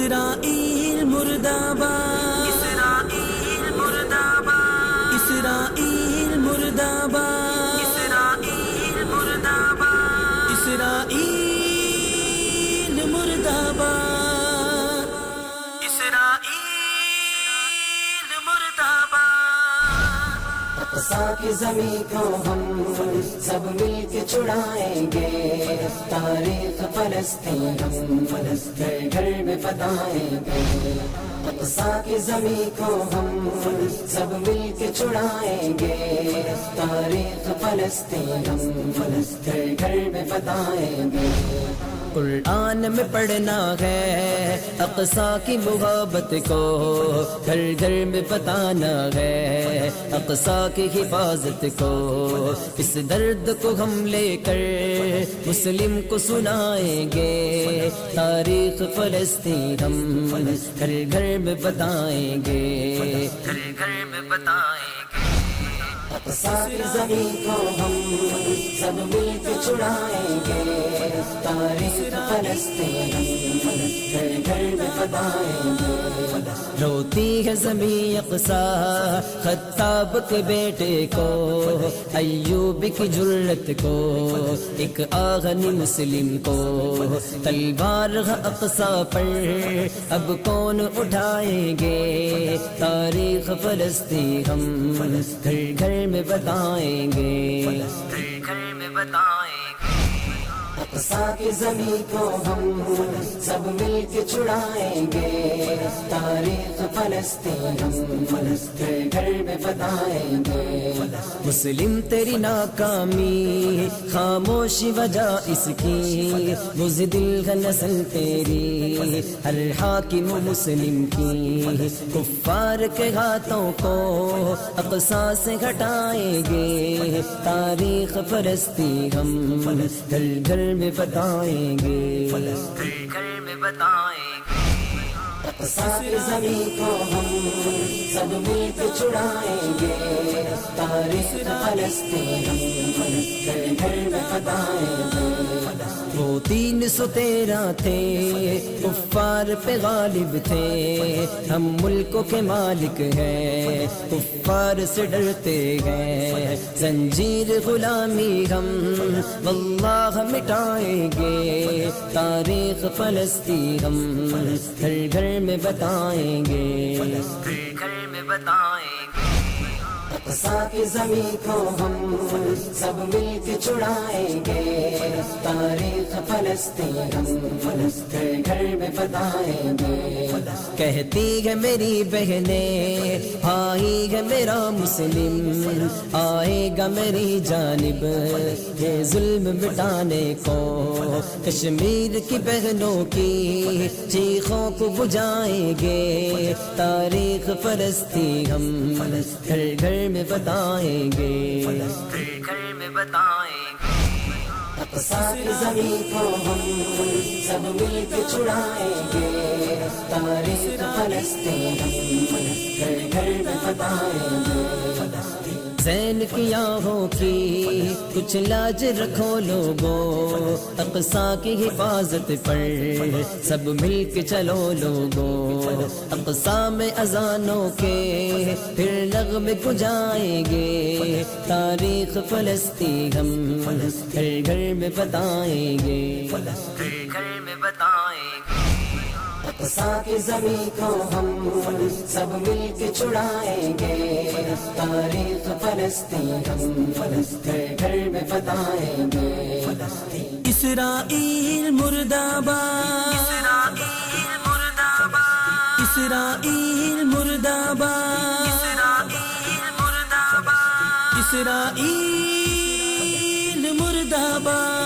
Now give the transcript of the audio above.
اسرائیل مرد آباد، اسرائیل مرد آباد، اسرائیل مرد آباد، اسرائیل مرد آباد، اسرائیل مرد آباد، اسرائیل مرد آباد۔ اقصی کی زمین کو ہم سب مل کے چھڑائیں گے، تاریخ فلسطین ہم گھر گھر میں بتائیں گے۔ اقصی کی زمین کو ہم سب مل کے چھڑائیں گے، تاریخ فلسطین ہم گھر گھر میں بتائیں گے۔ قرآن میں پڑھنا ہے اقصی کی محبت کو، گھر گھر میں بتانا ہے اقصی کی حفاظت کو، اس درد کو ہم لے کر مسلم کو سنائیں گے، تاریخ فلسطین ہم گھر گھر میں بتائیں گے، گھر گھر میں بتائیں گے۔ اقصی کی زمین کو ہم سب مل کے چھڑائیں گے، تاریخ فلسطین ہم گھر گھر میں بتائیں گے۔ روتی ہے زمین اقصی خطاب کے بیٹے کو، ایوب کی جرت کو، ایک آغنی مسلم کو، تلوار اقصی پر اب کون اٹھائیں گے، تاریخ فلسطین ہم گھر گھر میں بتائیں گے، گھر گھر میں بتائیں گے۔ اقصی کی زمین کو ہم سب مل کے چھڑائیں گے، تاریخ فلسطین ہم گھر گھر میں بتائیں گے۔ مسلم تیری ناکامی خاموشی وجہ اس کی، بزدل ہے نسل تیری ہر حاکم مسلم کی، کفار کے ہاتھوں کو اقصی سے ہٹائیں گے، تاریخ فلسطین ہم گھر گھر میں بتائیں گے، گھر گھر میں بتائیں گے۔ اقصی کی زمین کو ہم سب مل کے چھڑائیں گے، تاریخ فلسطین ہم گھر گھر میں بتائیں گے۔ وہ 313 تھے کفار پہ غالب تھے، ہم ملکوں کے مالک ہیں، کفار سے ڈرتے ہیں، زنجیر غلامی ہم واللہ مٹائیں گے، تاریخ فلسطین ہم گھر گھر میں بتائیں گے، گھر گھر میں بتائیں گے۔ اقصی کی زمین کو ہم سب مل کے چھڑائیں گے، تاریخ فلسطین ہم گھر گھر میں بتائیں گے۔ کہتی ہے میری بہنیں بھائی ہے میرا مسلم، آئے گا میری جانب یہ ظلم مٹانے کو، کشمیر کی بہنوں کی چیخوں کو بجھائیں گے، تاریخ فلسطین ہم گھر گھر میں بتائیں گے، گھر گھر میں بتائیں گے۔ اقصی کی زمین کو ہم سب مل کے چھڑائیں گے، تاریخ فلسطین ہم گھر گھر میں بتائیں گے۔ زین کی آہوں کی کچھ لاج رکھو لوگوں، اقصی کی حفاظت پر سب مل کے چلو لوگوں، اقصی میں اذانوں کے پھر نغمے گنجائیں گے، تاریخ فلسطین ہم گھر گھر میں بتائیں گے، گھر گھر میں بتائیں گے۔ اقصی کی زمین کو ہم سب مل کے چھڑائیں گے، تاریخ فلسطین ہم گھر گھر میں بتائیں گے۔ اسرائیل مرد آباد، اسرائیل مرد آباد، اسرائیل مرد آباد، اسرائیل مرد آباد، اسرائیل مرد آباد۔